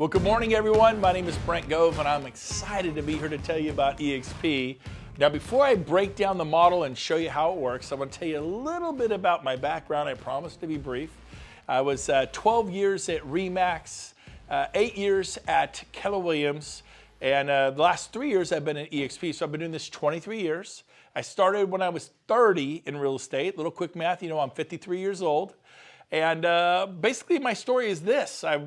Well, good morning, everyone. My name is Brent Gove, and I'm excited to be here to tell you about EXP. Now, before I break down the model and show you how it works, I want to tell you a little bit about my background. I promise to be brief. I was 12 years at RE/MAX, 8 years at Keller Williams, and the last 3 years I've been at EXP. So I've been doing this 23 years. I started when I was 30 in real estate. Little quick math, you know, I'm 53 years old. And basically my story is this. I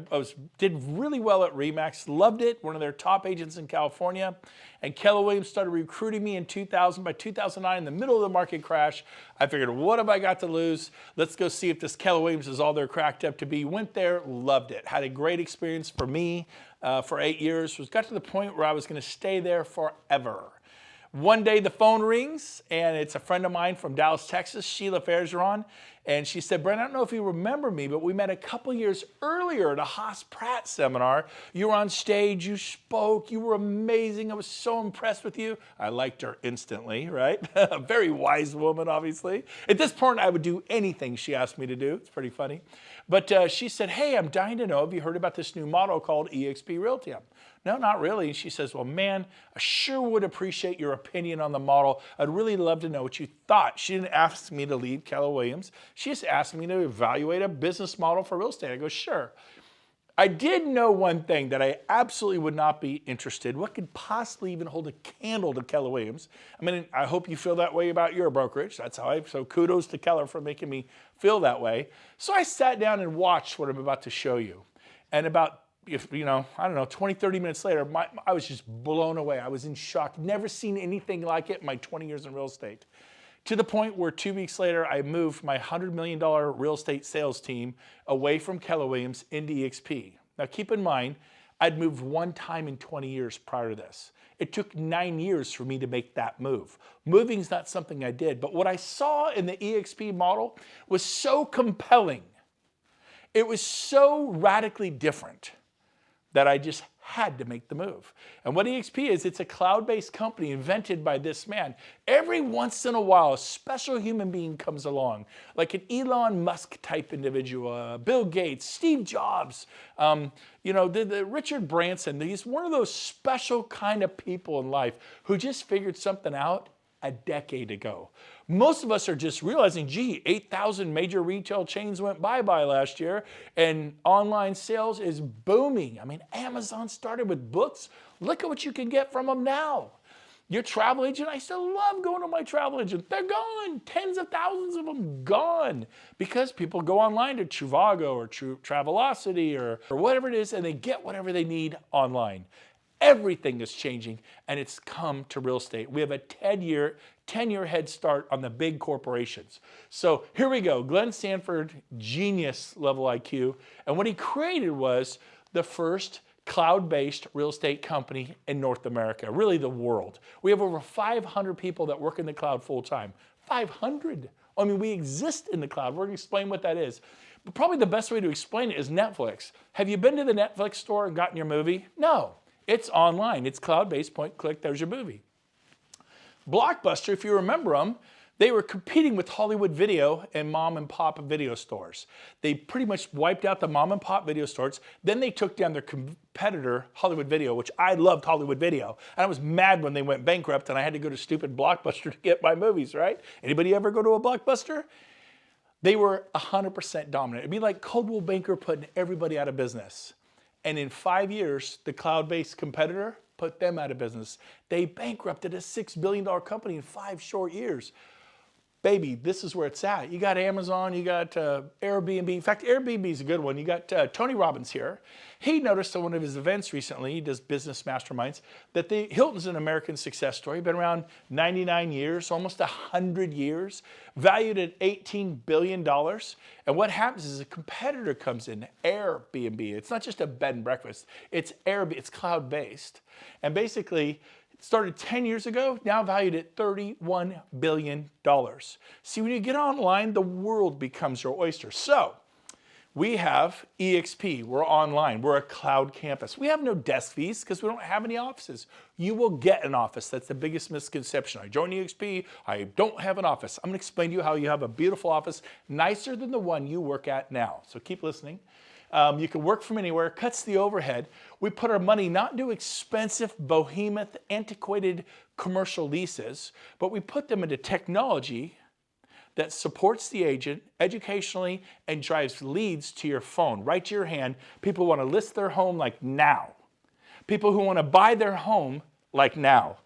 did really well at RE/MAX, loved it, one of their top agents in California. And Keller Williams started recruiting me in 2000. By 2009, in the middle of the market crash, I figured, what have I got to lose? Let's go see if this Keller Williams is all they're cracked up to be. Went there, loved it. Had a great experience for me for 8 years. Got to the point where I was going to stay there forever. One day the phone rings, and it's a friend of mine from Dallas, Texas, Sheila Fairgeron, and she said, Brent, I don't know if you remember me, but we met a couple years earlier at a Haas Pratt seminar. You were on stage, you spoke, you were amazing. I was so impressed with you. I liked her instantly, right? A very wise woman, obviously. At this point, I would do anything she asked me to do. It's pretty funny. But she said, hey, I'm dying to know, have you heard about this new model called EXP Realty? No, not really. She says, well, man, I sure would appreciate your opinion on the model. I'd really love to know what you thought. She didn't ask me to leave Keller Williams. She just asked me to evaluate a business model for real estate. I go, sure. I did know one thing, that I absolutely would not be interested. What could possibly even hold a candle to Keller Williams? I mean, I hope you feel that way about your brokerage. That's how so kudos to Keller for making me feel that way. So I sat down and watched what I'm about to show you. And about, I don't know, 20, 30 minutes later, I was just blown away. I was in shock. Never seen anything like it in my 20 years in real estate. To the point where 2 weeks later, I moved my $100 million real estate sales team away from Keller Williams into EXP. Now keep in mind, I'd moved one time in 20 years prior to this. It took 9 years for me to make that move. Moving's not something I did, but what I saw in the EXP model was so compelling. It was so radically different that I just had to make the move. And what EXP is, it's a cloud-based company invented by this man. Every once in a while, a special human being comes along, like an Elon Musk type individual, Bill Gates, Steve Jobs, the Richard Branson. He's one of those special kind of people in life who just figured something out a decade ago. Most of us are just realizing, gee, 8,000 major retail chains went bye-bye last year, and online sales is booming. I mean, Amazon started with books. Look at what you can get from them now. Your travel agent, I still love going to my travel agent. They're gone. Tens of thousands of them gone, because people go online to Trivago or Travelocity or whatever it is, and they get whatever they need online. Everything is changing, and it's come to real estate. We have a 10-year head start on the big corporations. So here we go. Glenn Sanford, genius level IQ. And what he created was the first cloud-based real estate company in North America, really the world. We have over 500 people that work in the cloud full-time. 500. I mean, we exist in the cloud. We're going to explain what that is. But probably the best way to explain it is Netflix. Have you been to the Netflix store and gotten your movie? No. It's online. It's cloud-based, point, click, there's your movie. Blockbuster, if you remember them, they were competing with Hollywood Video and mom and pop video stores. They pretty much wiped out the mom and pop video stores. Then they took down their competitor, Hollywood Video, which I loved Hollywood Video. And I was mad when they went bankrupt and I had to go to stupid Blockbuster to get my movies, right? Anybody ever go to a Blockbuster? They were 100% dominant. It'd be like Coldwell Banker putting everybody out of business. And in 5 years, the cloud-based competitor put them out of business. They bankrupted a $6 billion company in 5 short years. Baby, this is where it's at. You got Amazon, you got Airbnb. In fact, Airbnb is a good one. You got Tony Robbins here. He noticed at one of his events recently, he does business masterminds, that Hilton's an American success story. Been around 99 years, almost 100 years, valued at $18 billion. And what happens is a competitor comes in, Airbnb. It's not just a bed and breakfast. It's Airbnb. It's cloud-based. And basically, started 10 years ago, now valued at $31 billion. See, when you get online, the world becomes your oyster. So we have EXP, we're online, we're a cloud campus. We have no desk fees because we don't have any offices. You will get an office. That's the biggest misconception. I joined EXP, I don't have an office. I'm gonna explain to you how you have a beautiful office, nicer than the one you work at now. So keep listening. You can work from anywhere, cuts the overhead. We put our money not into expensive, behemoth, antiquated commercial leases, but we put them into technology that supports the agent educationally and drives leads to your phone, right to your hand. People want to list their home like now. People who want to buy their home like now.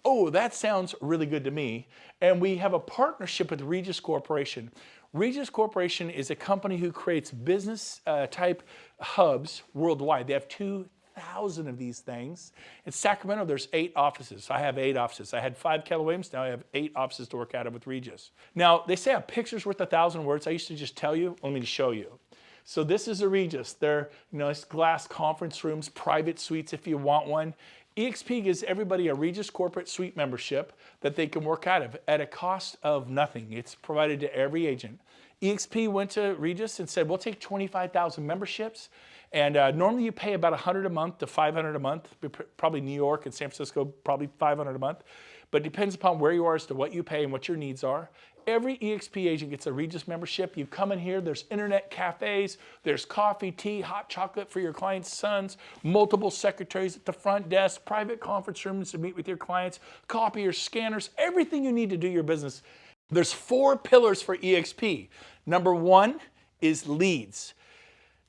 Oh, that sounds really good to me. And we have a partnership with Regis Corporation. Regis Corporation is a company who creates business type hubs worldwide. They have 2,000 of these things. In Sacramento, there's 8 offices. I have 8 offices. I had 5 Keller Williams. Now I have 8 offices to work out of with Regis. Now, they say a picture's worth 1,000 words. I used to just tell you. Let me show you. So this is a Regis. They're nice glass conference rooms, private suites if you want one. eXp gives everybody a Regis corporate suite membership that they can work out of at a cost of nothing. It's provided to every agent. eXp went to Regis and said, we'll take 25,000 memberships. And normally you pay about $100 a month to $500 a month, probably New York and San Francisco, probably $500 a month. But it depends upon where you are as to what you pay and what your needs are. Every eXp agent gets a Regis membership. You come in here, there's internet cafes, there's coffee, tea, hot chocolate for your clients' sons, multiple secretaries at the front desk, private conference rooms to meet with your clients, copiers, scanners, everything you need to do your business. There's 4 pillars for eXp. Number 1 is leads.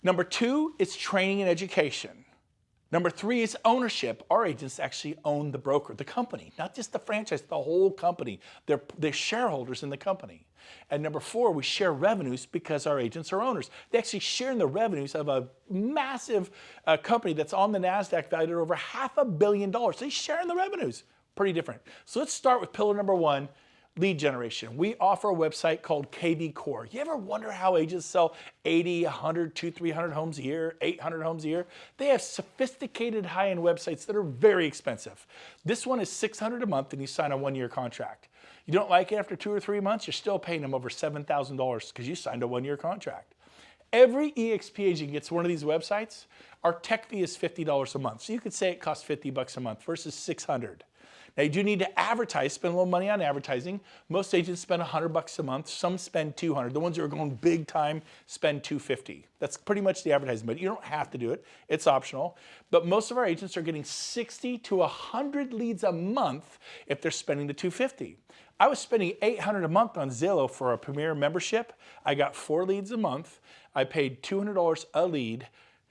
Number 2 is training and education. Number 3 is ownership. Our agents actually own the broker, the company, not just the franchise, the whole company. They're shareholders in the company. And number 4, we share revenues because our agents are owners. They actually share in the revenues of a massive company that's on the NASDAQ valued at over $500 million. They share in the revenues. Pretty different. So let's start with pillar number 1. Lead generation. We offer a website called KV Core. You ever wonder how agents sell 80, 100, 200, 300 homes a year, 800 homes a year? They have sophisticated high-end websites that are very expensive. This one is $600 a month and you sign a 1-year contract. You don't like it after 2 or 3 months, you're still paying them over $7,000 because you signed a 1-year contract. Every eXp agent gets one of these websites. Our tech fee is $50 a month. So you could say it costs $50 a month versus $600. Now you do need to advertise, spend a little money on advertising. Most agents spend $100 a month. Some spend $200. The ones who are going big time spend $250. That's pretty much the advertising, but you don't have to do it. It's optional. But most of our agents are getting 60 to 100 leads a month if they're spending the $250. I was spending $800 a month on Zillow for a Premier membership. I got 4 leads a month. I paid $200 a lead.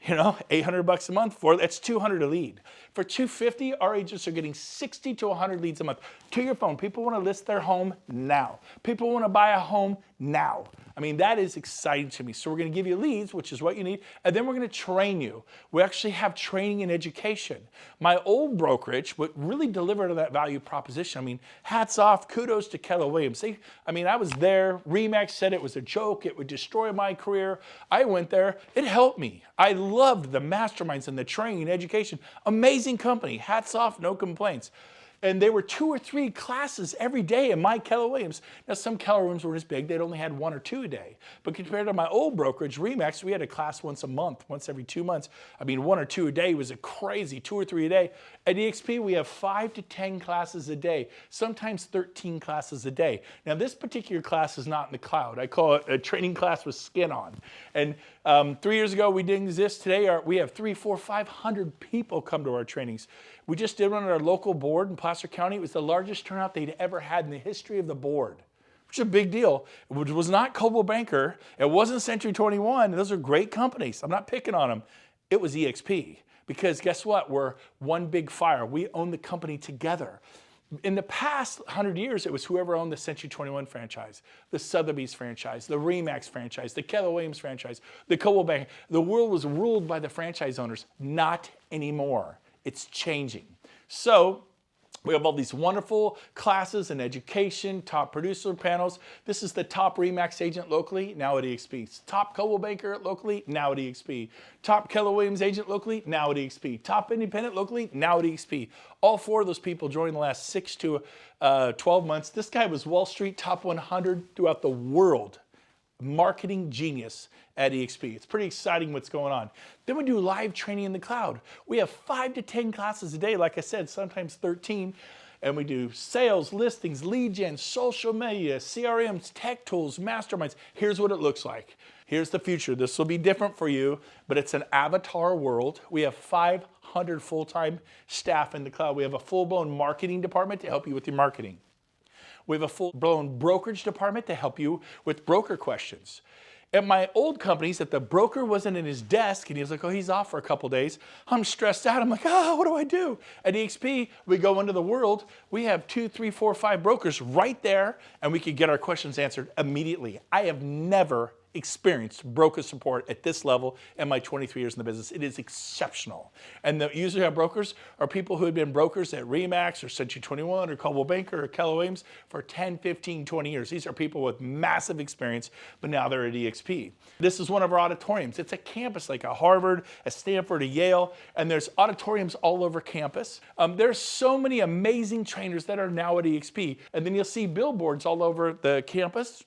$800 a month for that's $200 a lead. For $250, our agents are getting 60 to 100 leads a month to your phone. People want to list their home now. People want to buy a home now. I mean, that is exciting to me. So we're going to give you leads, which is what you need, and then we're going to train you. We actually have training and education. My old brokerage would really deliver to that value proposition. I mean, hats off, kudos to Keller Williams. I was there. RE/MAX said it was a joke. It would destroy my career. I went there. It helped me. I loved the masterminds and the training and education. Amazing company. Hats off, no complaints. And there were 2 or 3 classes every day in my Keller Williams. Now, some Keller Williams were as big, they'd only had 1 or 2 a day. But compared to my old brokerage, RE/MAX, we had a class once a month, once every 2 months. 1 or 2 a day was a crazy, 2 or 3 a day. At eXp, we have 5 to 10 classes a day, sometimes 13 classes a day. Now, this particular class is not in the cloud. I call it a training class with skin on. And 3 years ago, we didn't exist. Today, we have 300, 400, 500 people come to our trainings. We just did one at our local board in Placer County. It was the largest turnout they'd ever had in the history of the board, which is a big deal. It was not Coldwell Banker. It wasn't Century 21. Those are great companies. I'm not picking on them. It was eXp because guess what? We're one big fire. We own the company together. In the past 100 years, it was whoever owned the Century 21 franchise, the Sotheby's franchise, the RE/MAX franchise, the Keller Williams franchise, the Coldwell Banker. The world was ruled by the franchise owners. Not anymore. It's changing. So we have all these wonderful classes and education, top producer panels. This is the top RE/MAX agent locally, now at eXp. Top Coldwell Banker locally, now at eXp. Top Keller Williams agent locally, now at eXp. Top independent locally, now at eXp. All 4 of those people joined in the last 6 to 12 months. This guy was Wall Street top 100 throughout the world. Marketing genius at eXp. It's pretty exciting what's going on. Then we do live training in the cloud. We have 5 to 10 classes a day, like I said, sometimes 13. And we do sales, listings, lead gen, social media, CRMs, tech tools, masterminds. Here's what it looks like. Here's the future. This will be different for you, but it's an avatar world. We have 500 full-time staff in the cloud. We have a full-blown marketing department to help you with your marketing. We have a full-blown brokerage department to help you with broker questions. At my old companies, if the broker wasn't in his desk and he was like, oh, he's off for a couple days, I'm stressed out. I'm like, what do I do? At EXP, we go into the world. We have 2, 3, 4, 5 brokers right there, and we can get our questions answered immediately. I have never experienced broker support at this level in my 23 years in the business. It is exceptional. And usually our brokers are people who have been brokers at Remax or Century 21 or Coldwell Banker or Keller Williams for 10, 15, 20 years. These are people with massive experience, but now they're at EXP. This is one of our auditoriums. It's a campus like a Harvard, a Stanford, a Yale, and there's auditoriums all over campus. There's so many amazing trainers that are now at EXP. And then you'll see billboards all over the campus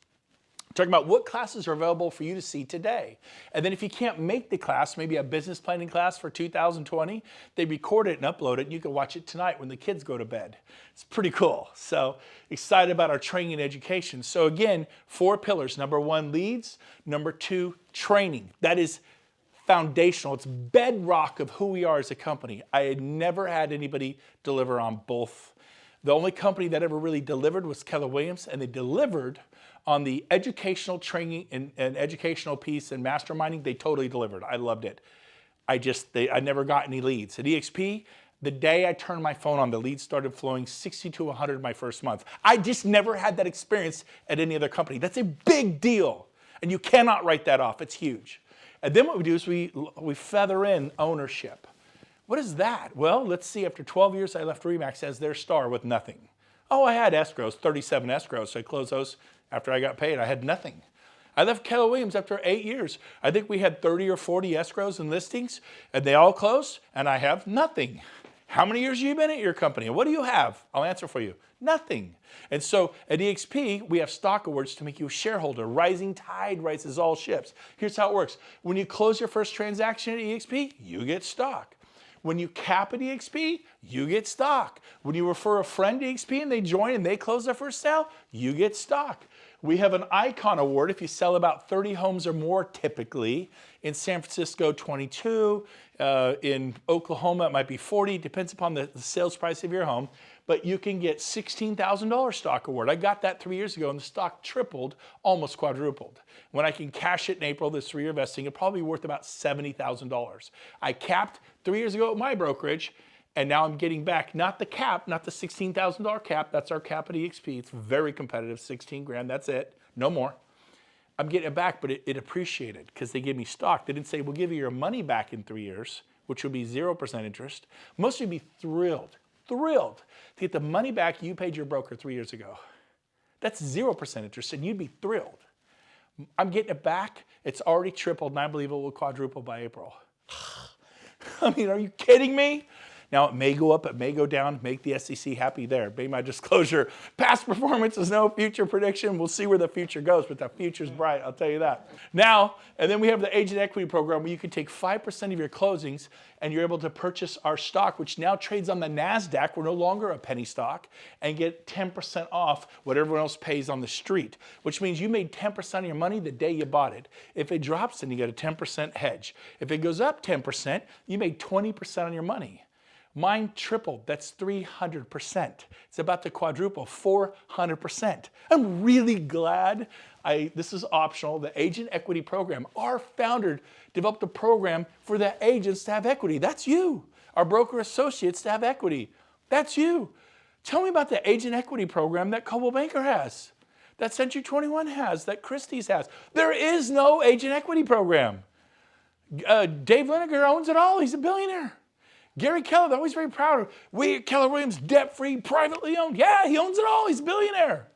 talking about what classes are available for you to see today. And then if you can't make the class, maybe a business planning class for 2020, they record it and upload it, and you can watch it tonight when the kids go to bed. It's pretty cool. So excited about our training and education. So again, 4 pillars. Number 1, leads. Number 2, training. That is foundational. It's bedrock of who we are as a company. I had never had anybody deliver on both. The only company that ever really delivered was Keller Williams, and they delivered on the educational training and educational piece and masterminding. They totally delivered. I loved it. I never got any leads. At EXP, the day I turned my phone on, the leads started flowing 60 to 100 my first month. I just never had that experience at any other company. That's a big deal, and you cannot write that off. It's huge. And then what we do is we feather in ownership. What is that? Well, let's see. After 12 years, I left Remax as their star with nothing. Oh, I had escrows, 37 escrows, so I closed those after I got paid. I had nothing. I left Keller Williams after 8 years. I think we had 30 or 40 escrows and listings, and they all closed, and I have nothing. How many years have you been at your company? What do you have? I'll answer for you. Nothing. And so at EXP, we have stock awards to make you a shareholder. Rising tide rises all ships. Here's how it works. When you close your first transaction at EXP, you get stock. When you cap at EXP, you get stock. When you refer a friend to EXP and they join and they close their first sale, you get stock. We have an Icon Award if you sell about 30 homes or more typically. In San Francisco, 22. In Oklahoma, it might be 40. Depends upon the sales price of your home. But you can get $16,000 stock award. I got that 3 years ago, and the stock tripled, almost quadrupled. When I can cash it in April, this 3-year vesting, it'll probably be worth about $70,000. I capped 3 years ago at my brokerage, and now I'm getting back, not the cap, not the $16,000 cap. That's our cap at EXP. It's very competitive, 16 grand, that's it, no more. I'm getting it back, but it appreciated because they gave me stock. They didn't say, we'll give you your money back in 3 years, which would be 0% interest. Most of you would be thrilled to get the money back you paid your broker 3 years ago. That's 0% interest, and you'd be thrilled. I'm getting it back. It's already tripled, and I believe it will quadruple by April. I mean, are you kidding me? Now, it may go up, it may go down, make the SEC happy there. Be my disclosure. Past performance is no future prediction. We'll see where the future goes, but the future's bright, I'll tell you that. Now, and then we have the Agent Equity Program where you can take 5% of your closings and you're able to purchase our stock, which now trades on the NASDAQ. We're no longer a penny stock, and get 10% off what everyone else pays on the street, which means you made 10% of your money the day you bought it. If it drops, then you get a 10% hedge. If it goes up 10%, you made 20% on your money. Mine tripled. That's 300%. It's about to quadruple, 400%. I'm really glad this is optional. The Agent Equity Program. Our founder developed a program for the agents to have equity. That's you. Our broker associates to have equity. That's you. Tell me about the Agent Equity Program that Coldwell Banker has, that Century 21 has, that Christie's has. There is no Agent Equity Program. Dave Lineker owns it all. He's a billionaire. Gary Keller, they're always very proud of. We at Keller Williams, debt-free, privately owned. Yeah, he owns it all. He's a billionaire.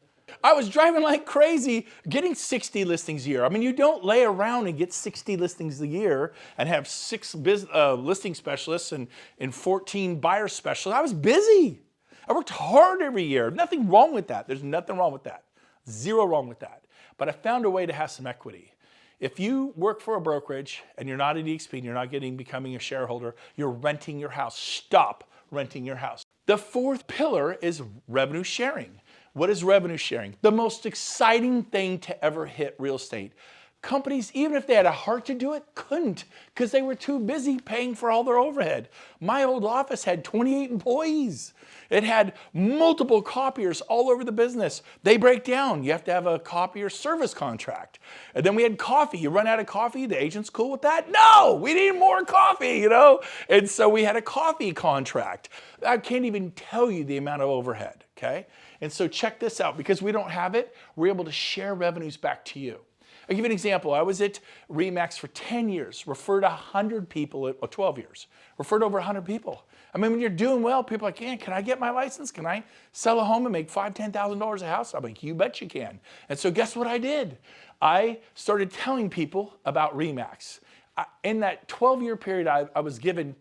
I was driving like crazy, getting 60 listings a year. I mean, you don't lay around and get 60 listings a year and have 6 listing specialists and 14 buyer specialists. I was busy. I worked hard every year. Nothing wrong with that. There's nothing wrong with that. Zero wrong with that. But I found a way to have some equity. If you work for a brokerage and you're not at EXP and you're not becoming a shareholder, you're renting your house. Stop renting your house. The fourth pillar is revenue sharing. What is revenue sharing? The most exciting thing to ever hit real estate. Companies, even if they had a heart to do it, couldn't because they were too busy paying for all their overhead. My old office had 28 employees. It had multiple copiers all over the business. They break down. You have to have a copier service contract. And then we had coffee. You run out of coffee, the agent's cool with that? No, we need more coffee, you know? And so we had a coffee contract. I can't even tell you the amount of overhead, okay? And so check this out. Because we don't have it, we're able to share revenues back to you. I'll give you an example. I was at RE/MAX for 10 years, referred 100 people, 12 years, referred over 100 people. I mean, when you're doing well, people are like, can I get my license? Can I sell a home and make $5,000, $10,000 a house? I'm like, you bet you can. And so guess what I did? I started telling people about RE/MAX. In that 12-year period, I was given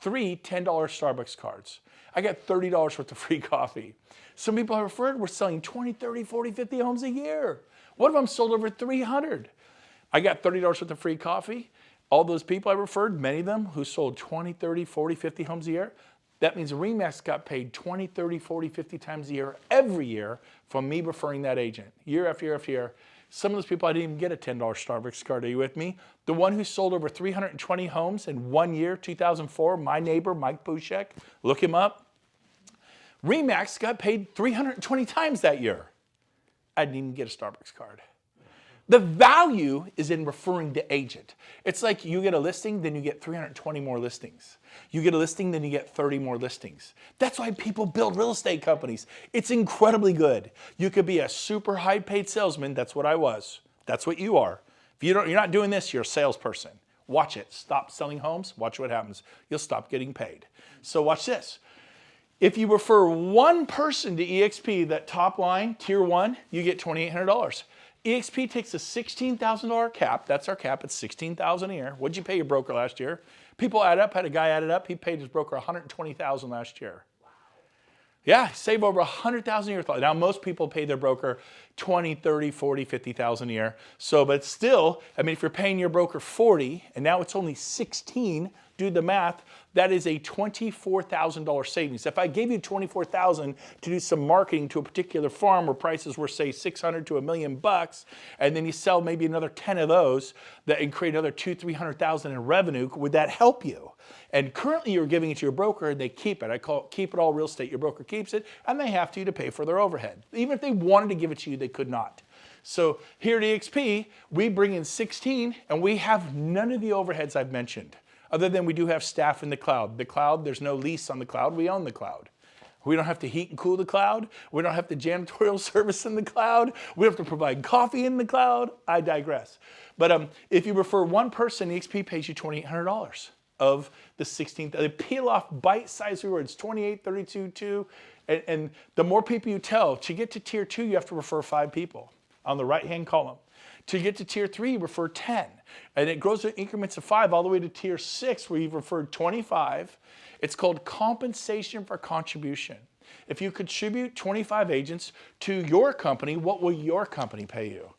three $10 Starbucks cards. I got $30 worth of free coffee. Some people I referred were selling 20, 30, 40, 50 homes a year. One of them sold over 300. I got $30 worth of free coffee. All those people I referred, many of them who sold 20, 30, 40, 50 homes a year, that means RE/MAX got paid 20, 30, 40, 50 times a year, every year, from me referring that agent, year after year after year. Some of those people, I didn't even get a $10 Starbucks card. Are you with me? The one who sold over 320 homes in 1 year, 2004, my neighbor, Mike Pushek, look him up. RE/MAX got paid 320 times that year. I didn't even get a Starbucks card. The value is in referring the agent. It's like you get a listing, then you get 320 more listings. You get a listing, then you get 30 more listings. That's why people build real estate companies. It's incredibly good. You could be a super high paid salesman. That's what I was. That's what you are. If you're not doing this, you're a salesperson. Watch it. Stop selling homes. Watch what happens. You'll stop getting paid. So watch this. If you refer one person to EXP, that top line, tier 1, you get $2,800. EXP takes a $16,000 cap. That's our cap. It's $16,000 a year. What'd you pay your broker last year? People add up. Had a guy added up. He paid his broker $120,000 last year. Wow. Yeah, save over $100,000 a year. Now, most people pay their broker $20,000, $30,000, $40,000, $50,000 a year. So, but still, I mean, if you're paying your broker $40,000 and now it's only $16,000, do the math, that is a $24,000 savings. If I gave you $24,000 to do some marketing to a particular farm where prices were, say, $600,000 to $1 million, and then you sell maybe another 10 of those and create another $200,000, $300,000 in revenue, would that help you? And currently you're giving it to your broker and they keep it. I call it keep it all real estate. Your broker keeps it and they have to pay for their overhead. Even if they wanted to give it to you, they could not. So here at EXP, we bring in 16 and we have none of the overheads I've mentioned. Other than we do have staff in the cloud. The cloud, there's no lease on the cloud. We own the cloud. We don't have to heat and cool the cloud. We don't have to janitorial service in the cloud. We don't have to provide coffee in the cloud. I digress. But if you refer one person, EXP pays you $2,800 of the 16th. They peel off bite-sized rewards, 28, 32, 2. And the more people you tell, to get to tier 2, you have to refer 5 people on the right-hand column. To get to tier 3, refer 10. And it grows in increments of 5 all the way to tier 6 where you've referred 25. It's called compensation for contribution. If you contribute 25 agents to your company, what will your company pay you?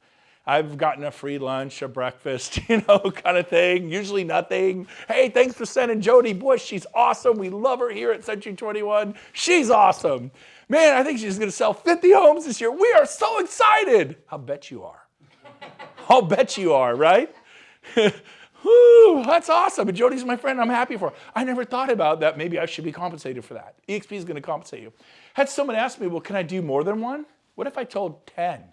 I've gotten a free lunch, a breakfast, kind of thing. Usually nothing. Hey, thanks for sending Jody Bush. She's awesome. We love her here at Century 21. She's awesome. Man, I think she's going to sell 50 homes this year. We are so excited. I'll bet you are. I'll bet you are, right? Whew, that's awesome. And Jody's my friend. I'm happy for her. I never thought about that. Maybe I should be compensated for that. EXP is going to compensate you. Had someone ask me, well, can I do more than one? What if I told 10?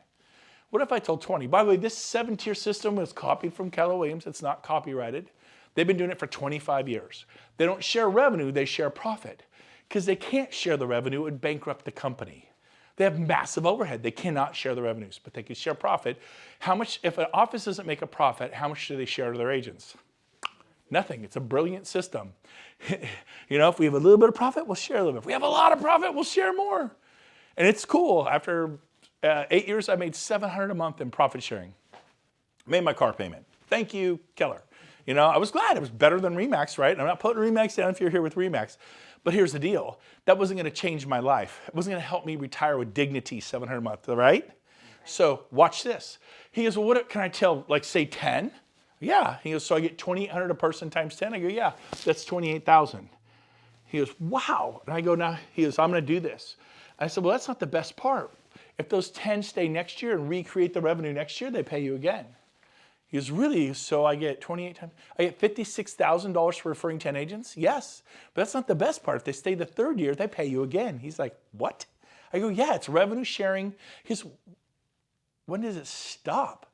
What if I told 20? By the way, this 7-tier system was copied from Keller Williams. It's not copyrighted. They've been doing it for 25 years. They don't share revenue. They share profit. Because they can't share the revenue. It would bankrupt the company. They have massive overhead. They cannot share the revenues, but they can share profit. How much, if an office doesn't make a profit, how much do they share to their agents? Nothing. It's a brilliant system. If we have a little bit of profit, we'll share a little bit. If we have a lot of profit, we'll share more. And it's cool. After 8 years, I made $700 a month in profit sharing. Made my car payment. Thank you, Keller. I was glad. It was better than RE/MAX, right? I'm not putting RE/MAX down if you're here with RE/MAX. But here's the deal. That wasn't going to change my life. It wasn't going to help me retire with dignity, $700 a month, right? So watch this. He goes, well, what can I tell, say 10? Yeah. He goes, so I get $2,800 a person times 10? I go, yeah, that's $28,000. He goes, wow. And I go, now, he goes, I'm going to do this. I said, well, that's not the best part. If those 10 stay next year and recreate the revenue next year, they pay you again. He goes, really? So I get 28 times, I get $56,000 for referring 10 agents? Yes, but that's not the best part. If they stay the third year, they pay you again. He's like, what? I go, yeah, it's revenue sharing. He goes, when does it stop?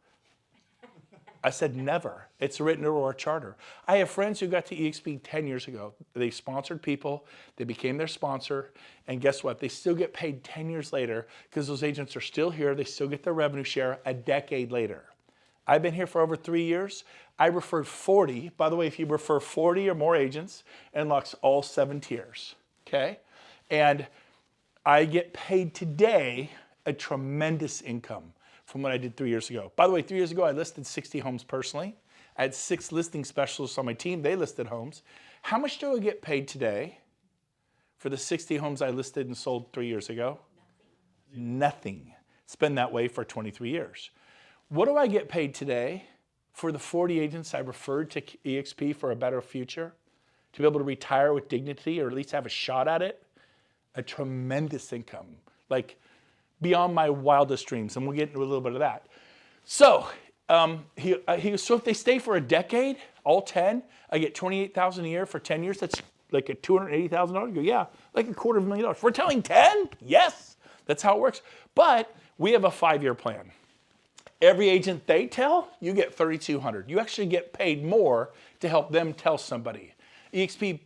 I said, never. It's written into our charter. I have friends who got to EXP 10 years ago. They sponsored people, they became their sponsor, and guess what? They still get paid 10 years later because those agents are still here. They still get their revenue share a decade later. I've been here for over 3 years. I referred 40. By the way, if you refer 40 or more agents, it unlocks all 7 tiers, okay? And I get paid today a tremendous income from what I did 3 years ago. By the way, 3 years ago, I listed 60 homes personally. I had 6 listing specialists on my team. They listed homes. How much do I get paid today for the 60 homes I listed and sold 3 years ago? Nothing. It's been that way for 23 years. What do I get paid today for the 40 agents I referred to EXP for a better future? To be able to retire with dignity or at least have a shot at it? A tremendous income. Like, beyond my wildest dreams, and we'll get into a little bit of that. So, so if they stay for a decade, all 10, I get $28,000 a year for 10 years. That's like a $280,000. You go, yeah, like $250,000. We're telling 10? Yes, that's how it works. But we have a 5-year plan. Every agent they tell, you get $3,200. You actually get paid more to help them tell somebody. EXP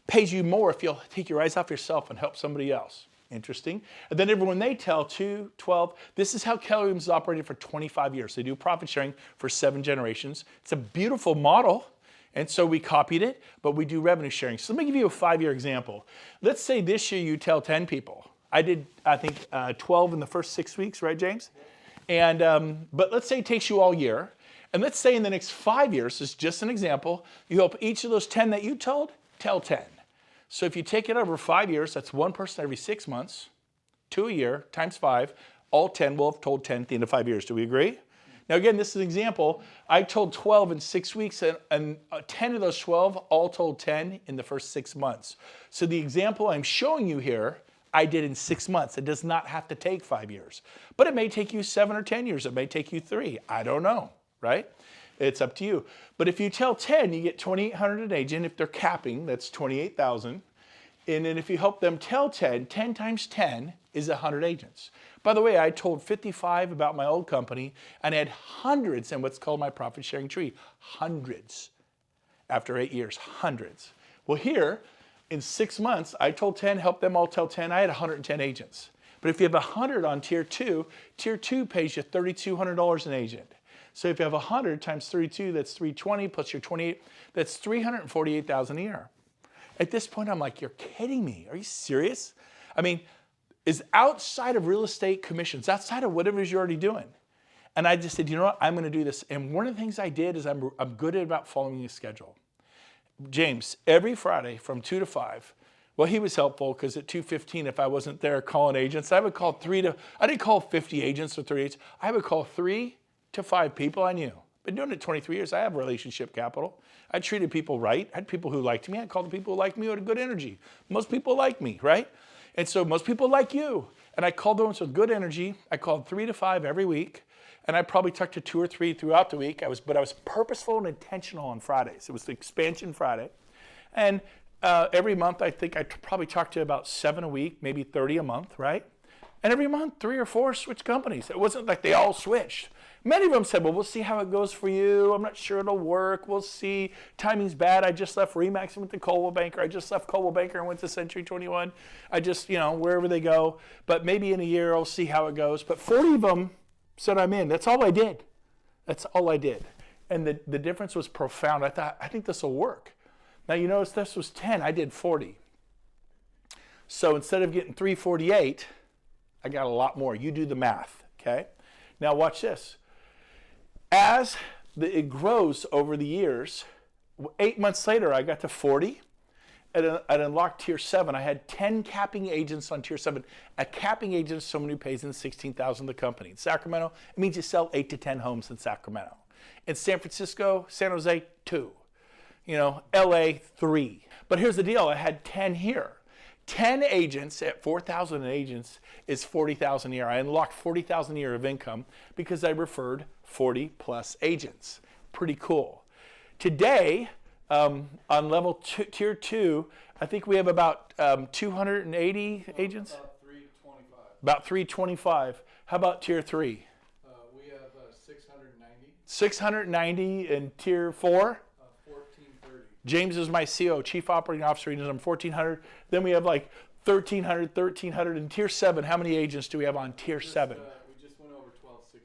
pays you more if you'll take your eyes off yourself and help somebody else. Interesting. And then everyone they tell, 2, 12, this is how Keller Williams has operated for 25 years. They do profit sharing for 7 generations. It's a beautiful model. And so we copied it, but we do revenue sharing. So let me give you a 5-year example. Let's say this year you tell 10 people. I did, I think, 12 in the first 6 weeks, right, James? And, but let's say it takes you all year. And let's say in the next 5 years, this is just an example, you help each of those 10 that you told, tell 10. So if you take it over 5 years, that's 1 person every 6 months, 2 a year, times 5, all 10 will have told 10 at the end of 5 years. Do we agree? Now again, this is an example. I told 12 in 6 weeks, and 10 of those 12 all told 10 in the first 6 months. So the example I'm showing you here, I did in 6 months. It does not have to take 5 years. But it may take you 7 or 10 years. It may take you 3. I don't know, right? It's up to you. But if you tell 10, you get $2,800 an agent. If they're capping, that's $28,000. And then if you help them tell 10, 10 times 10 is 100 agents. By the way, I told 55 about my old company and I had hundreds in what's called my profit sharing tree. Hundreds. After 8 years, hundreds. Well, here, in 6 months, I told 10, helped them all tell 10. I had 110 agents. But if you have 100 on tier 2 pays you $3,200 an agent. So if you have 100 times 32, that's 320 plus your 28, that's $348,000 a year. At this point, I'm like, you're kidding me. Are you serious? I mean, is outside of real estate commissions, outside of whatever it is you're already doing. And I just said, you know what, I'm going to do this. And one of the things I did is I'm good at about following a schedule. James, every Friday from 2 to 5, well, he was helpful because at 2:15, if I wasn't there calling agents, I would call I didn't call 50 agents or 30 agents. I would call 3 to 5 people I knew. Been doing it 23 years. I have relationship capital. I treated people right. I had people who liked me. I called the people who liked me who had good energy. Most people like me, right? And so most people like you. And I called those with good energy. I called 3 to 5 every week. And I probably talked to 2 or 3 throughout the week. But I was purposeful and intentional on Fridays. It was the expansion Friday. And every month, I think I probably talked to about 7 a week, maybe 30 a month, right? And every month, 3 or 4 switched companies. It wasn't like they all switched. Many of them said, well, we'll see how it goes for you. I'm not sure it'll work. We'll see. Timing's bad. I just left Remax and went to Coldwell Banker. I just left Coldwell Banker and went to Century 21. I just, wherever they go. But maybe in a year, I'll see how it goes. But 40 of them said I'm in. That's all I did. That's all I did. And the difference was profound. I think this will work. Now, you notice this was 10. I did 40. So instead of getting 348, I got a lot more. You do the math, okay? Now watch this. As it grows over the years, 8 months later, I got to 40. I'd unlocked tier 7. I had 10 capping agents on tier 7. A capping agent is someone who pays in $16,000 the company. In Sacramento, it means you sell 8 to 10 homes in Sacramento. In San Francisco, San Jose, 2. LA 3. But here's the deal, I had 10 here. 10 agents at 4,000 agents is 40,000 a year. I unlocked 40,000 a year of income because I referred 40 plus agents. Pretty cool. Today, on level tier 2, I think we have about 280 agents? About 325. About 325. How about tier 3? We have 690. 690 in tier 4? 1430. James is my CO, Chief Operating Officer. He does 1,400. Then we have like 1,300 in tier 7. How many agents do we have on tier 7? We just went over 1260.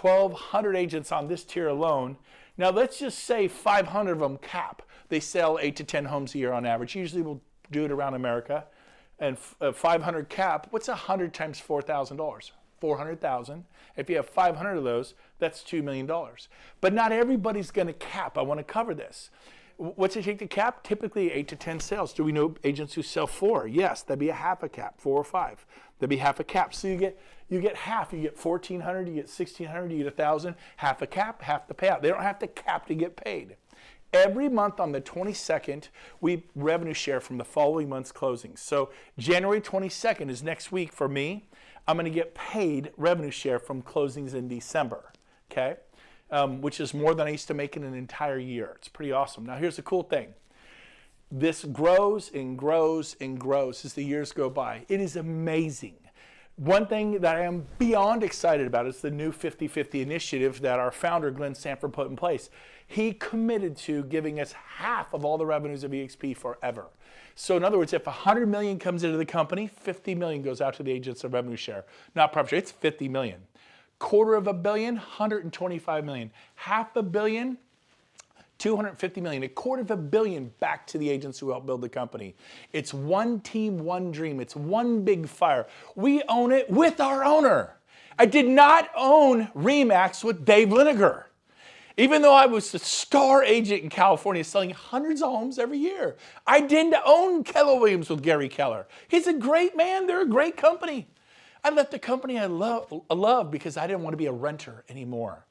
1,200 agents on this tier alone. Now let's just say 500 of them cap. They sell 8 to 10 homes a year on average. Usually we'll do it around America. And 500 cap, what's 100 times $4,000? 400,000. If you have 500 of those, that's $2 million. But not everybody's going to cap. I want to cover this. What's it take to cap? Typically 8 to 10 sales. Do we know agents who sell 4? Yes, that'd be a half a cap, 4 or 5. That'd be half a cap. So you get half. You get 1,400, you get 1,600, you get 1,000. Half a cap, half the payout. They don't have to cap to get paid. Every month on the 22nd, we revenue share from the following month's closings. So January 22nd is next week for me. I'm going to get paid revenue share from closings in December, okay? Which is more than I used to make in an entire year. It's pretty awesome. Now here's the cool thing. This grows and grows and grows as the years go by. It is amazing. One thing that I am beyond excited about is the new 50-50 initiative that our founder, Glenn Sanford, put in place. He committed to giving us half of all the revenues of EXP forever. So in other words, if 100 million comes into the company, 50 million goes out to the agents of revenue share. Not profit share, it's 50 million. $250 million, 125 million. $500 million, 250 million. $250 million back to the agents who helped build the company. It's one team, one dream. It's one big fire. We own it with our owner. I did not own RE/MAX with Dave Liniger. Even though I was a star agent in California selling hundreds of homes every year. I didn't own Keller Williams with Gary Keller. He's a great man. They're a great company. I left the company I love because I didn't want to be a renter anymore.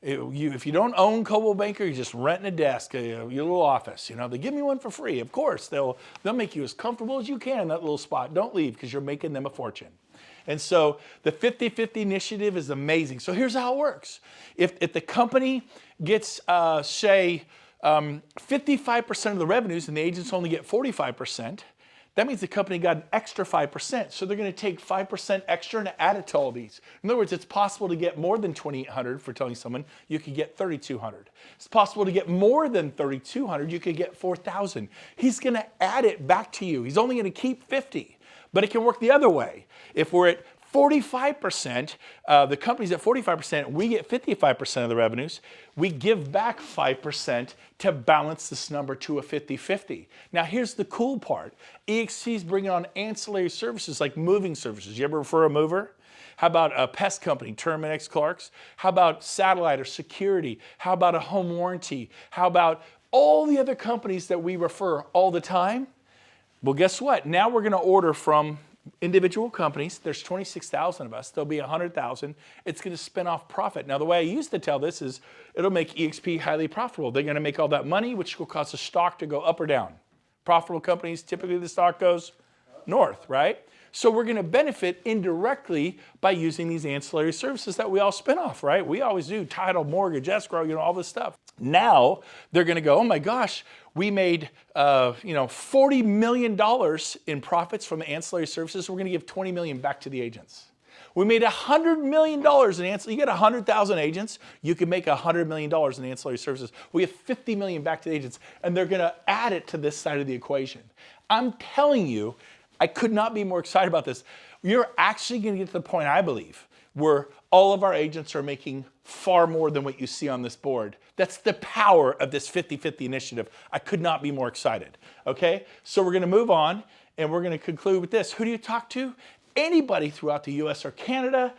If you don't own Coldwell Banker, you're just renting a desk, your little office. They give me one for free. Of course, they'll make you as comfortable as you can in that little spot. Don't leave because you're making them a fortune. And so the 50-50 initiative is amazing. So here's how it works. If the company gets, say, 55% of the revenues and the agents only get 45%, that means the company got an extra 5%. So they're going to take 5% extra and add it to all these. In other words, it's possible to get more than 2,800 for telling someone you could get 3,200. It's possible to get more than 3,200. You could get 4,000. He's going to add it back to you. He's only going to keep 50. But it can work the other way. If we're at 45%, the company's at 45%, we get 55% of the revenues, we give back 5% to balance this number to a 50-50. Now here's the cool part. EXP is bringing on ancillary services like moving services. You ever refer a mover? How about a pest company, Terminix Clark's? How about satellite or security? How about a home warranty? How about all the other companies that we refer all the time? Well, guess what? Now we're going to order from individual companies. There's 26,000 of us. There'll be 100,000. It's going to spin off profit. Now, the way I used to tell this is it'll make EXP highly profitable. They're going to make all that money, which will cause the stock to go up or down. Profitable companies, typically the stock goes north, right? So we're going to benefit indirectly by using these ancillary services that we all spin off, right? We always do title, mortgage, escrow, all this stuff. Now they're going to go, oh my gosh, we made $40 million in profits from ancillary services. We're going to give $20 million back to the agents. We made $100 million in ancillary. You get 100,000 agents, you can make $100 million in ancillary services. We give $50 million back to the agents, and they're going to add it to this side of the equation. I'm telling you, I could not be more excited about this. You're actually going to get to the point, I believe, where all of our agents are making far more than what you see on this board. That's the power of this 50-50 initiative. I could not be more excited. Okay? So we're going to move on, and we're going to conclude with this. Who do you talk to? Anybody throughout the US or Canada.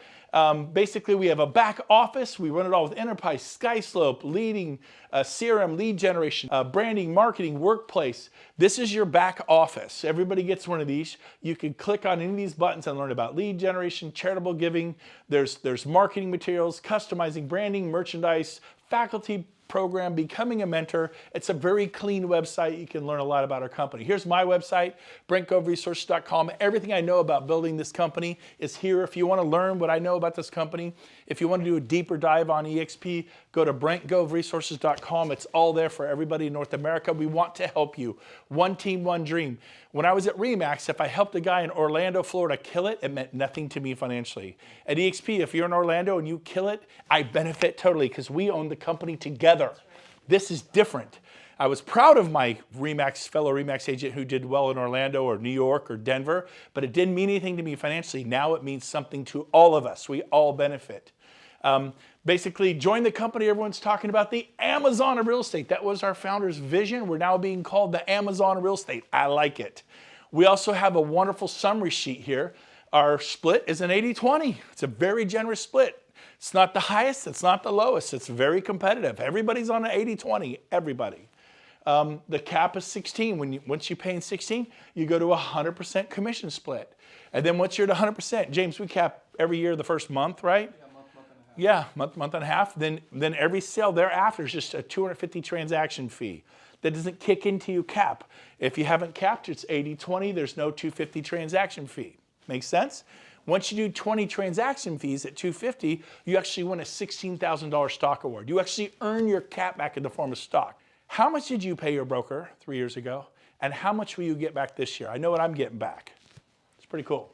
Basically, we have a back office. We run it all with Enterprise, SkySlope, leading CRM, lead generation, branding, marketing, workplace. This is your back office. Everybody gets one of these. You can click on any of these buttons and learn about lead generation, charitable giving. There's marketing materials, customizing, branding, merchandise, faculty program, becoming a mentor. It's a very clean website. You can learn a lot about our company. Here's my website, BrentGoveResources.com. Everything I know about building this company is here. If you want to learn what I know about this company, if you want to do a deeper dive on EXP, go to BrentGoveResources.com. It's all there for everybody in North America. We want to help you. One team, one dream. When I was at RE/MAX, if I helped a guy in Orlando, Florida kill it meant nothing to me financially. At EXP, if you're in Orlando and you kill it, I benefit totally because we own the company together. This is different. I was proud of my fellow RE/MAX agent who did well in Orlando or New York or Denver, but it didn't mean anything to me financially. Now it means something to all of us. We all benefit. Basically, join the company. Everyone's talking about the Amazon of real estate. That was our founder's vision. We're now being called the Amazon of real estate. I like it. We also have a wonderful summary sheet here. Our split is an 80-20. It's a very generous split. It's not the highest, it's not the lowest. It's very competitive. Everybody's on an 80-20, everybody. The cap is 16. Once you pay in 16, you go to a 100% commission split. And then once you're at 100%, James, we cap every year the first month, right? Yeah, month and a half. Then every sale thereafter is just a 250 transaction fee. That doesn't kick into your cap. If you haven't capped, it's 80-20. There's no 250 transaction fee. Makes sense? Once you do 20 transaction fees at 250, you actually win a $16,000 stock award. You actually earn your cap back in the form of stock. How much did you pay your broker 3 years ago? And how much will you get back this year? I know what I'm getting back. It's pretty cool.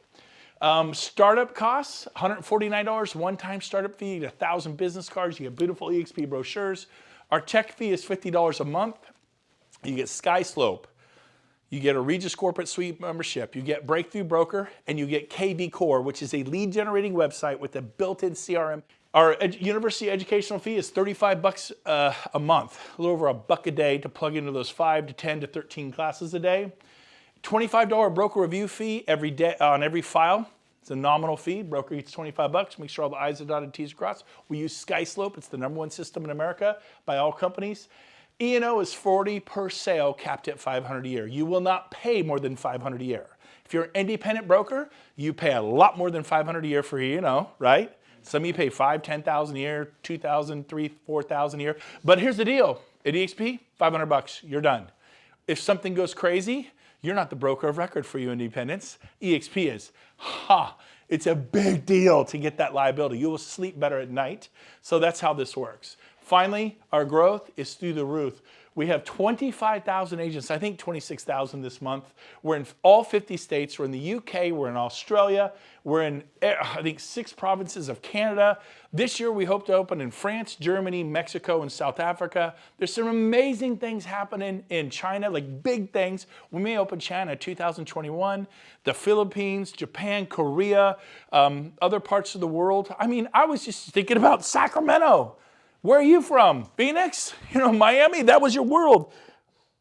Startup costs, $149, one-time startup fee, you get 1,000 business cards, you get beautiful EXP brochures. Our tech fee is $50 a month. You get SkySlope. You get a Regis Corporate Suite membership. You get Breakthrough Broker, and you get KV Core, which is a lead-generating website with a built-in CRM. Our university educational fee is $35 a month, a little over $1 a day to plug into those 5 to 10 to 13 classes a day. $25 broker review fee every day on every file. It's a nominal fee. Broker gets $25. Make sure all the I's are dotted, T's are crossed. We use SkySlope. It's the #1 system in America by all companies. E&O is $40 per sale, capped at $500 a year. You will not pay more than $500 a year. If you're an independent broker, you pay a lot more than $500 a year for E&O, right? Some of you pay $5,000, $10,000 a year, $2,000, $3,000, $4,000 a year. But here's the deal. At EXP, $500, you're done. If something goes crazy, you're not the broker of record for you independents. EXP is. It's a big deal to get that liability. You will sleep better at night. So that's how this works. Finally, our growth is through the roof. We have 25,000 agents, I think 26,000 this month. We're in all 50 states. We're in the UK, we're in Australia, we're in, I think, 6 provinces of Canada. This year we hope to open in France, Germany, Mexico, and South Africa. There's some amazing things happening in China, like big things. We may open China 2021, the Philippines, Japan, Korea, other parts of the world. I mean, I was just thinking about Sacramento. Where are you from? Phoenix? Miami? That was your world.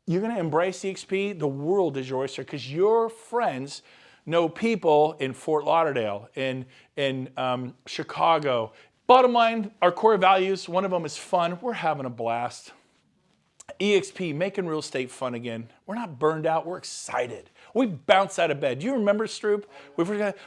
You're going to embrace EXP. The world is your oyster because your friends know people in Fort Lauderdale, in Chicago. Bottom line, our core values, one of them is fun. We're having a blast. EXP, making real estate fun again. We're not burned out. We're excited. We bounced out of bed. Do you remember, Stroop?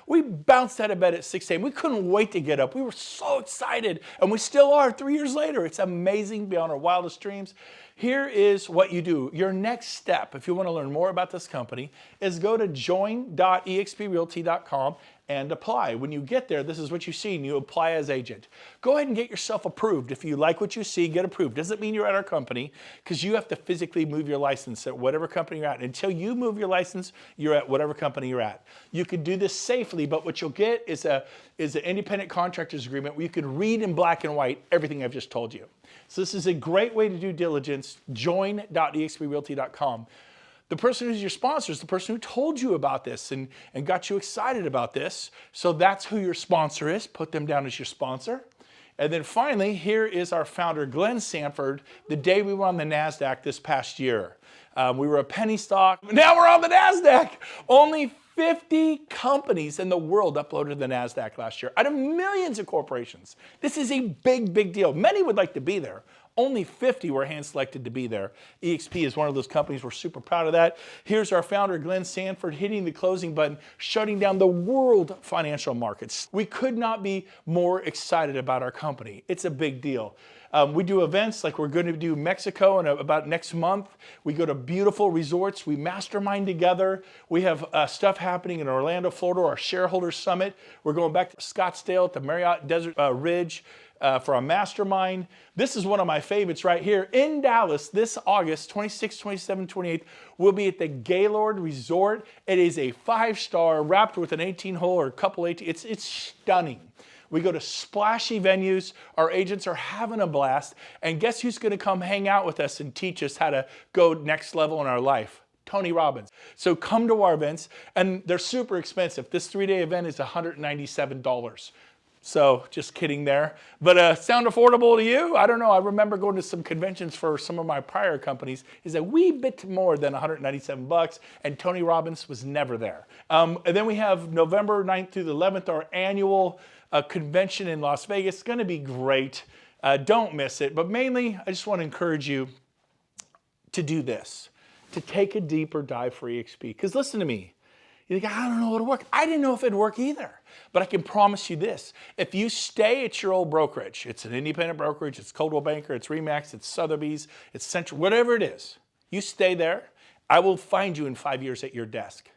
We bounced out of bed at 6 a.m. We couldn't wait to get up. We were so excited, and we still are 3 years later. It's amazing beyond our wildest dreams. Here is what you do. Your next step, if you want to learn more about this company, is go to join.exprealty.com and apply. When you get there, this is what you see, and you apply as agent. Go ahead and get yourself approved. If you like what you see, get approved. Doesn't mean you're at our company, because you have to physically move your license at whatever company you're at. Until you move your license, you're at whatever company you're at. You can do this safely, but what you'll get is an independent contractor's agreement where you can read in black and white everything I've just told you. So this is a great way to do diligence. Join.exprealty.com. The person who's your sponsor is the person who told you about this and got you excited about this. So that's who your sponsor is. Put them down as your sponsor. And then finally, here is our founder, Glenn Sanford, the day we were on the NASDAQ this past year. We were a penny stock. Now we're on the NASDAQ. Only 50 companies in the world uploaded to the NASDAQ last year out of millions of corporations. This is a big, big deal. Many would like to be there. Only 50 were hand-selected to be there. EXP is one of those companies. We're super proud of that. Here's our founder, Glenn Sanford, hitting the closing button, shutting down the world financial markets. We could not be more excited about our company. It's a big deal. We do events like we're going to do Mexico in about next month. We go to beautiful resorts. We mastermind together. We have stuff happening in Orlando, Florida, our shareholder summit. We're going back to Scottsdale at the Marriott Desert Ridge for a mastermind. This is one of my favorites right here. In Dallas this August 26, 27, 28, we'll be at the Gaylord Resort. It is a 5-star wrapped with an 18-hole or a couple 18. It's stunning. We go to splashy venues. Our agents are having a blast. And guess who's going to come hang out with us and teach us how to go next level in our life? Tony Robbins. So come to our events, and they're super expensive. This 3-day event is $197. So just kidding there. But sound affordable to you? I don't know. I remember going to some conventions for some of my prior companies. Is a wee bit more than $197, and Tony Robbins was never there. And then we have November 9th through the 11th, our annual convention in Las Vegas. It's going to be great. Don't miss it. But mainly, I just want to encourage you to do this, to take a deeper dive for EXP. Because listen to me. You think, I don't know it'll work. I didn't know if it'd work either. But I can promise you this. If you stay at your old brokerage, it's an independent brokerage, it's Coldwell Banker, it's Remax, it's Sotheby's, it's Central, whatever it is, you stay there, I will find you in 5 years at your desk.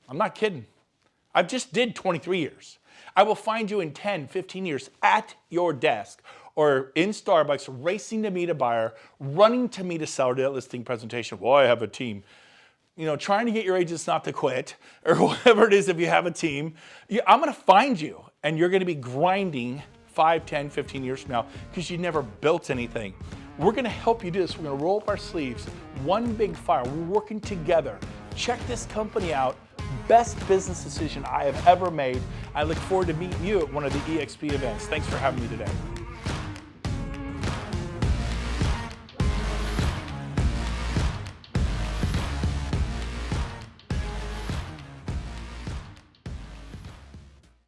I'm not kidding. I just did 23 years. I will find you in 10, 15 years at your desk or in Starbucks racing to meet a buyer, running to meet a seller to that listing presentation. Well, I have a team. You know, trying to get your agents not to quit or whatever it is if you have a team. I'm going to find you and you're going to be grinding 5, 10, 15 years from now because you never built anything. We're going to help you do this. We're going to roll up our sleeves. One big fire. We're working together. Check this company out. Best business decision I have ever made. I look forward to meeting you at one of the EXP events. Thanks for having me today.